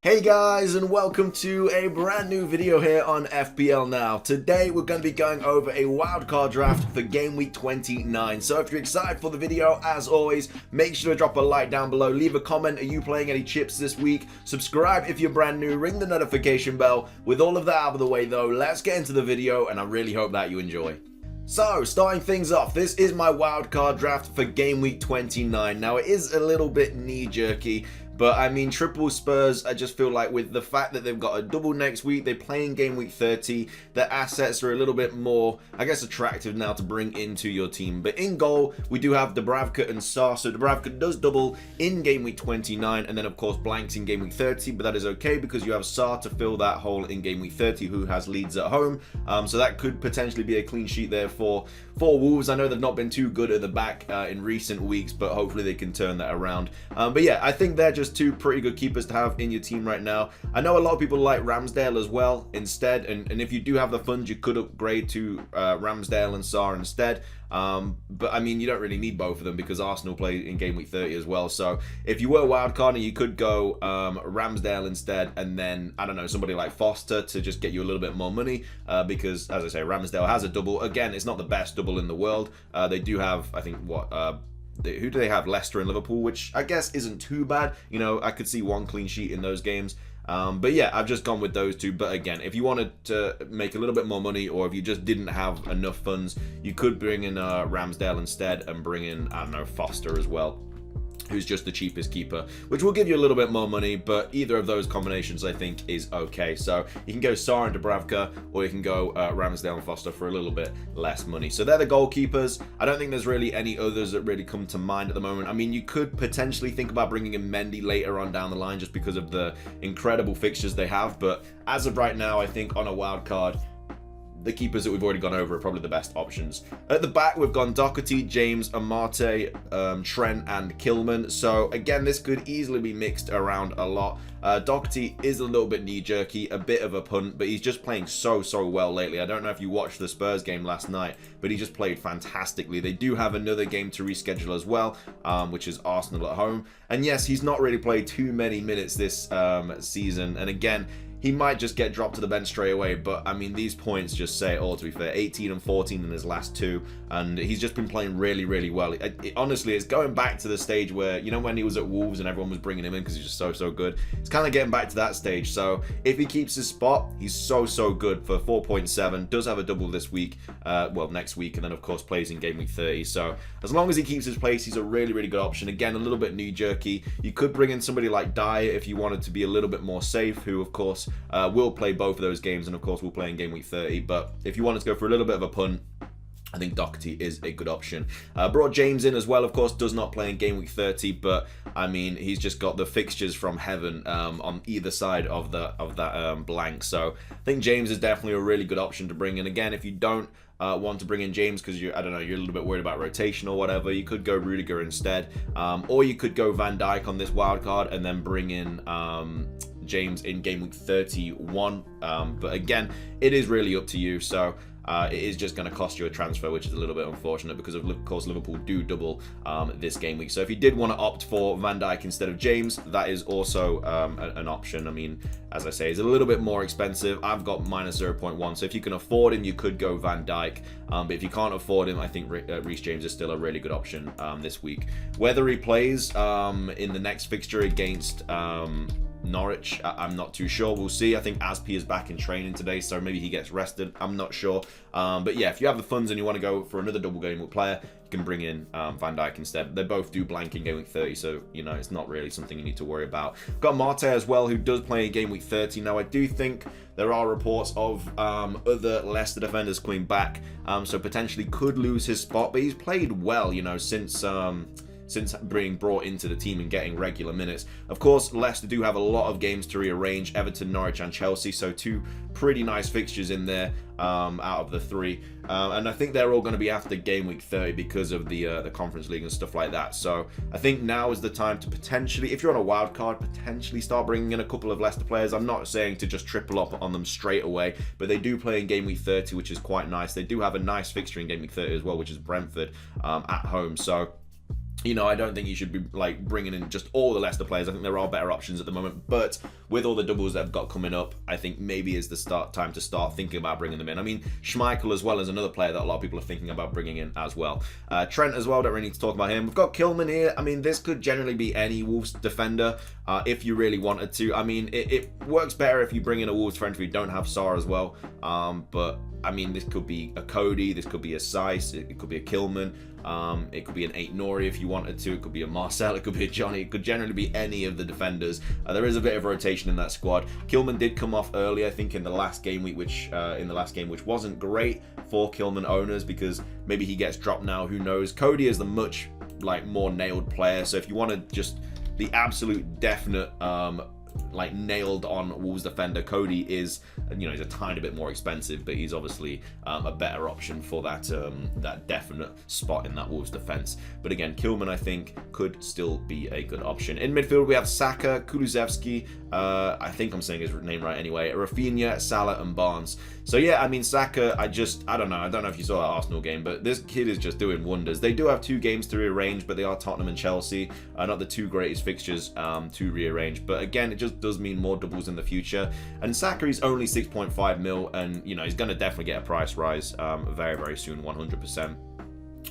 Hey guys, and welcome to a brand new video here on FPL Now. Today we're going to be going over a wildcard draft for game week 29. So if you're excited for the video, as always, make sure to drop a like down below, leave a comment. Are you playing any chips this week? Subscribe if you're brand new, ring the notification bell. With all of that out of the way though, let's get into the video, and I really hope that you enjoy. So, starting things off, this is my wildcard draft for game week 29. Now, it is a little bit knee-jerky, but I mean, triple Spurs, I just feel like with the fact that they've got a double next week, they play in game week 30, their assets are a little bit more, I guess, attractive now to bring into your team. But in goal, we do have Dubravka and Sarr. So Dubravka does double in game week 29, and then of course blanks in game week 30, but that is okay because you have Sarr to fill that hole in game week 30, who has Leeds at home. So that could potentially be a clean sheet there for Wolves. I know they've not been too good at the back in recent weeks, but hopefully they can turn that around. But yeah, I think they're just two pretty good keepers to have in your team right now. I know a lot of people like Ramsdale as well instead, and if you do have the funds, you could upgrade to Ramsdale and Sarr instead. But I mean, you don't really need both of them because Arsenal play in game week 30 as well. So if you were wildcarding, you could go Ramsdale instead, and then I don't know, somebody like Foster to just get you a little bit more money because, as I say, Ramsdale has a double. Again, it's not the best double in the world. They do have, I think, who do they have? Leicester and Liverpool, which I guess isn't too bad. You know, I could see one clean sheet in those games. But yeah, I've just gone with those two. But again, if you wanted to make a little bit more money, or if you just didn't have enough funds, you could bring in Ramsdale instead and bring in, I don't know, Foster as well, who's just the cheapest keeper, which will give you a little bit more money, but either of those combinations I think is okay. So you can go Sarr and Dubravka, or you can go Ramsdale and Foster for a little bit less money. So they're the goalkeepers. I don't think there's really any others that really come to mind at the moment. I mean, you could potentially think about bringing in Mendy later on down the line just because of the incredible fixtures they have, but as of right now, I think on a wild card, the keepers that we've already gone over are probably the best options. At the back, we've gone Doherty, James, Amate, Trent, and Kilman. So again, this could easily be mixed around a lot. Doherty is a little bit knee-jerky, a bit of a punt, but he's just playing so well lately. I don't know if you watched the Spurs game last night, but he just played fantastically. They do have another game to reschedule as well, which is Arsenal at home. And yes, he's not really played too many minutes this season. And again, he might just get dropped to the bench straight away, but I mean, these points just say it all, to be fair. 18 and 14 in his last two, and he's just been playing really well. Honestly, it's going back to the stage where, you know, when he was at Wolves and everyone was bringing him in because he's just so good. It's kind of getting back to that stage. So if he keeps his spot, he's so good for 4.7. Does have a double this week, well, next week, and then of course plays in game week 30. So as long as he keeps his place, he's a really good option. Again, a little bit knee-jerky. You could bring in somebody like Dyer if you wanted to be a little bit more safe, who of course we'll play both of those games, and of course we'll play in game week 30. But if you wanted to go for a little bit of a punt, I think Doherty is a good option. Brought James in as well, of course, does not play in game week 30, but I mean, he's just got the fixtures from heaven on either side of that blank. So I think James is definitely a really good option to bring in. Again, if you don't want to bring in James because I don't know, you're a little bit worried about rotation or whatever, you could go Rudiger instead, or you could go Van Dijk on this wild card and then bring in James in game week 31. But again, it is really up to you. So it is just going to cost you a transfer, which is a little bit unfortunate because of course Liverpool do double this game week. So if you did want to opt for Van Dijk instead of James, that is also an option. I mean, as I say, it's a little bit more expensive. I've got minus 0.1, so if you can afford him, you could go Van Dijk. But if you can't afford him, I think Reece James is still a really good option this week. Whether he plays in the next fixture against Norwich, I'm not too sure. We'll see. I think Aspi is back in training today, so maybe he gets rested. I'm not sure. But yeah, if you have the funds and you want to go for another double game with player, you can bring in Van Dijk instead. They both do blank in game week 30, so you know, it's not really something you need to worry about. Got Marte as well, who does play in game week 30. Now, I do think there are reports of other Leicester defenders coming back, so potentially could lose his spot, but he's played well, you know, since being brought into the team and getting regular minutes. Of course, Leicester do have a lot of games to rearrange: Everton, Norwich, and Chelsea. So two pretty nice fixtures in there out of the three. And I think they're all going to be after game week 30 because of the Conference League and stuff like that. So I think now is the time to potentially, if you're on a wild card, potentially start bringing in a couple of Leicester players. I'm not saying to just triple up on them straight away, but they do play in game week 30, which is quite nice. They do have a nice fixture in game week 30 as well, which is Brentford at home. So you know, I don't think you should be like bringing in just all the Leicester players. I think there are better options at the moment, but with all the doubles that have got coming up, I think maybe is the time to start thinking about bringing them in. I mean, Schmeichel as well as another player that a lot of people are thinking about bringing in as well. Trent as well, don't really need to talk about him. We've got Kilman here. I mean, this could generally be any Wolves defender if you really wanted to. I mean, it works better if you bring in a Wolves friend who don't have Sar as well, but I mean, this could be a Cody, this could be a Seiss, it could be a Kilman, it could be an 8 Nori if you wanted to, it could be a Marcel, it could be a Johnny, it could generally be any of the defenders. There is a bit of rotation in that squad. Kilman did come off early, I think, in the last game week, which wasn't great for Kilman owners because maybe he gets dropped now, who knows. Cody is the much like more nailed player, so if you want to just the absolute definite like nailed on Wolves defender, Cody is, you know, he's a tiny bit more expensive, but he's obviously a better option for that that definite spot in that Wolves defense. But again, Kilman I think could still be a good option. In midfield we have Saka, Kulusevski, I think I'm saying his name right anyway, Rafinha, Salah and Barnes. So yeah, I mean Saka, I don't know if you saw that Arsenal game, but this kid is just doing wonders. They do have 2 games to rearrange, but they are Tottenham and Chelsea, not the 2 greatest fixtures to rearrange, but again, it just does mean more doubles in the future. And Saka is only 6.5 mil, and you know he's going to definitely get a price rise very, very soon, 100%.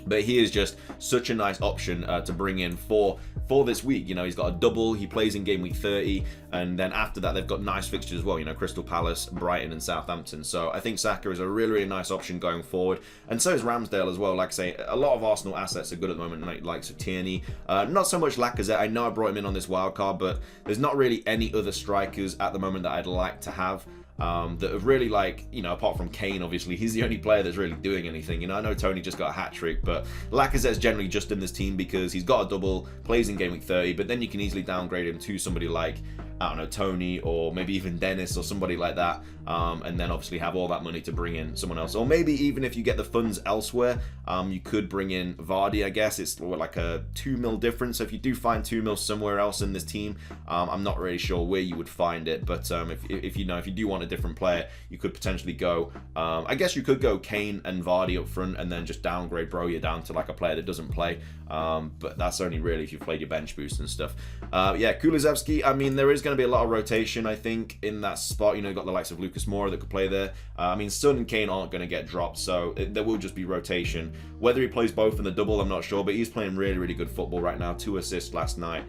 But he is just such a nice option to bring in for this week. You know, he's got a double, he plays in game week 30, and then after that they've got nice fixtures as well, you know, Crystal Palace, Brighton and Southampton. So I think Saka is a really, really nice option going forward, and so is Ramsdale as well. Like I say, a lot of Arsenal assets are good at the moment, like likes of Tierney, not so much Lacazette. I know I brought him in on this wildcard, but there's not really any other strikers at the moment that I'd like to have that have really, like, you know, apart from Kane, obviously, he's the only player that's really doing anything. You know, I know Tony just got a hat-trick, but Lacazette's generally just in this team because he's got a double, plays in game week 30, but then you can easily downgrade him to somebody like, I don't know, Tony, or maybe even Dennis or somebody like that, and then obviously have all that money to bring in someone else. Or maybe even if you get the funds elsewhere, you could bring in Vardy, I guess. It's like a 2 mil difference, so if you do find 2 mil somewhere else in this team, I'm not really sure where you would find it, but if you know, if you do want a different player, you could potentially go, I guess you could go Kane and Vardy up front, and then just downgrade Broja down to like a player that doesn't play, but that's only really if you've played your bench boost and stuff. Yeah, Kulusevski, I mean, there is going to be a lot of rotation, I think, in that spot. You know, you've got the likes of Lucas Moura that could play there. I mean, Son and Kane aren't going to get dropped, so there will just be rotation. Whether he plays both in the double, I'm not sure, but he's playing really, really good football right now. 2 assists last night.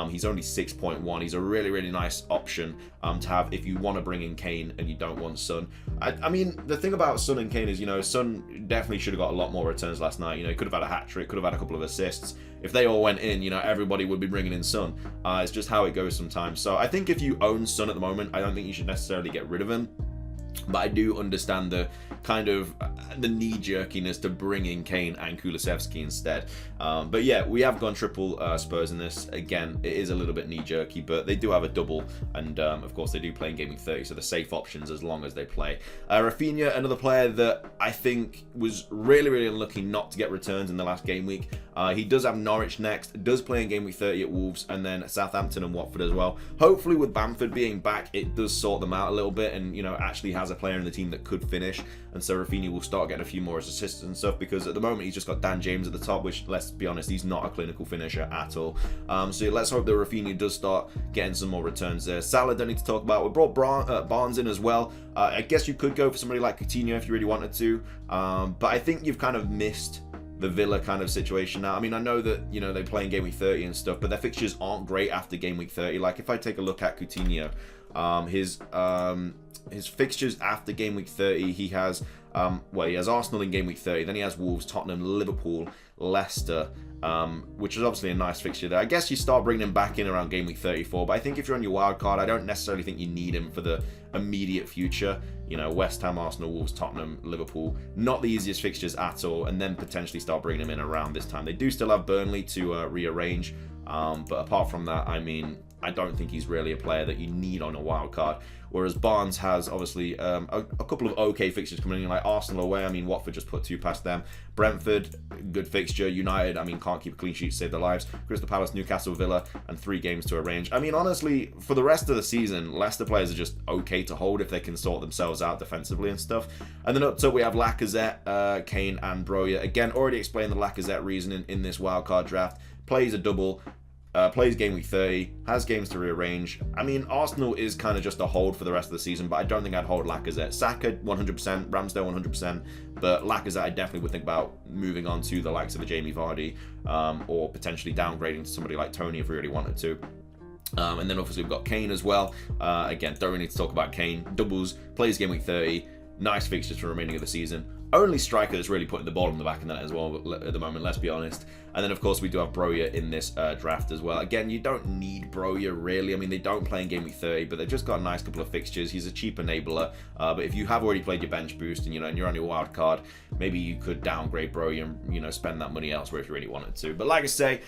He's only 6.1. He's a really, really nice option to have if you want to bring in Kane and you don't want Son. I mean, the thing about Son and Kane is, you know, Son definitely should have got a lot more returns last night. You know, he could have had a hat-trick, could have had a couple of assists. If they all went in, you know, everybody would be bringing in Son. It's just how it goes sometimes. So I think if you own Son at the moment, I don't think you should necessarily get rid of him. But I do understand the kind of the knee-jerkiness to bring in Kane and Kulusevski instead. But yeah, we have gone triple Spurs in this. Again, it is a little bit knee-jerky, but they do have a double, and of course they do play in game week 30, so they're safe options as long as they play. Rafinha, another player that I think was really, really unlucky not to get returns in the last game week. He does have Norwich next, does play in game week 30 at Wolves, and then Southampton and Watford as well. Hopefully with Bamford being back, it does sort them out a little bit, and, you know, actually has a player in the team that could finish, and so Rafinha will start getting a few more assists and stuff, because at the moment he's just got Dan James at the top, which, let's be honest, he's not a clinical finisher at all. So let's hope that Rafinha does start getting some more returns there. Salah, don't need to talk about. We brought Barnes in as well. I guess you could go for somebody like Coutinho if you really wanted to, but I think you've kind of missed the Villa kind of situation now. I mean, I know that, you know, they play in game week 30 and stuff, but their fixtures aren't great after game week 30. Like, if I take a look at Coutinho, his fixtures after game week 30, he has he has Arsenal in game week 30, then he has Wolves, Tottenham, Liverpool, Leicester, which is obviously a nice fixture there. I guess you start bringing him back in around game week 34, but I think if you're on your wild card, I don't necessarily think you need him for the immediate future. You know, West Ham, Arsenal, Wolves, Tottenham, Liverpool, not the easiest fixtures at all, and then potentially start bringing him in around this time. They do still have Burnley to rearrange, but apart from that, I mean, I don't think he's really a player that you need on a wild card. Whereas Barnes has obviously a couple of okay fixtures coming in, like Arsenal away. I mean, Watford just put 2 past them. Brentford, good fixture. United, I mean, can't keep a clean sheet to save their lives. Crystal Palace, Newcastle, Villa, and 3 games to arrange. I mean, honestly, for the rest of the season, Leicester players are just okay to hold if they can sort themselves out defensively and stuff. And then up top, we have Lacazette, Kane, and Broja. Again, already explained the Lacazette reasoning in this wildcard draft. Plays a double. Plays game week 30, has games to rearrange. I mean, Arsenal is kind of just a hold for the rest of the season, but I don't think I'd hold Lacazette. Saka, 100%, Ramsdale, 100%, but Lacazette, I definitely would think about moving on to the likes of a Jamie Vardy, or potentially downgrading to somebody like Tony if we really wanted to. And then obviously we've got Kane as well. Again, don't really need to talk about Kane. Doubles, plays game week 30, nice fixtures for the remaining of the season. Only striker that's really putting the ball in the back of the net as well at the moment, let's be honest. And then, of course, we do have Broja in this draft as well. Again, you don't need Broja, really. I mean, they don't play in Game Week 30, but they've just got a nice couple of fixtures. He's a cheap enabler. But if you have already played your bench boost and, and you're on your wild card, maybe you could downgrade Broja and, spend that money elsewhere if you really wanted to. But like I say,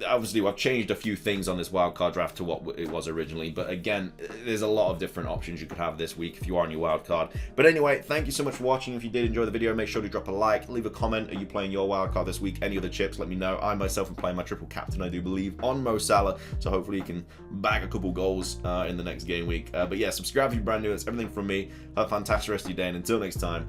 obviously, I've changed a few things on this wildcard draft to what it was originally, but again, there's a lot of different options you could have this week if you are on your wildcard. But anyway, thank you so much for watching. If you did enjoy the video, make sure to drop a like, leave a comment. Are you playing your wildcard this week? Any other chips? Let me know. I myself am playing my triple captain, I do believe, on Mo Salah, so hopefully you can bag a couple goals in the next game week. But yeah, subscribe if you're brand new. That's everything from me. Have a fantastic rest of your day, and until next time,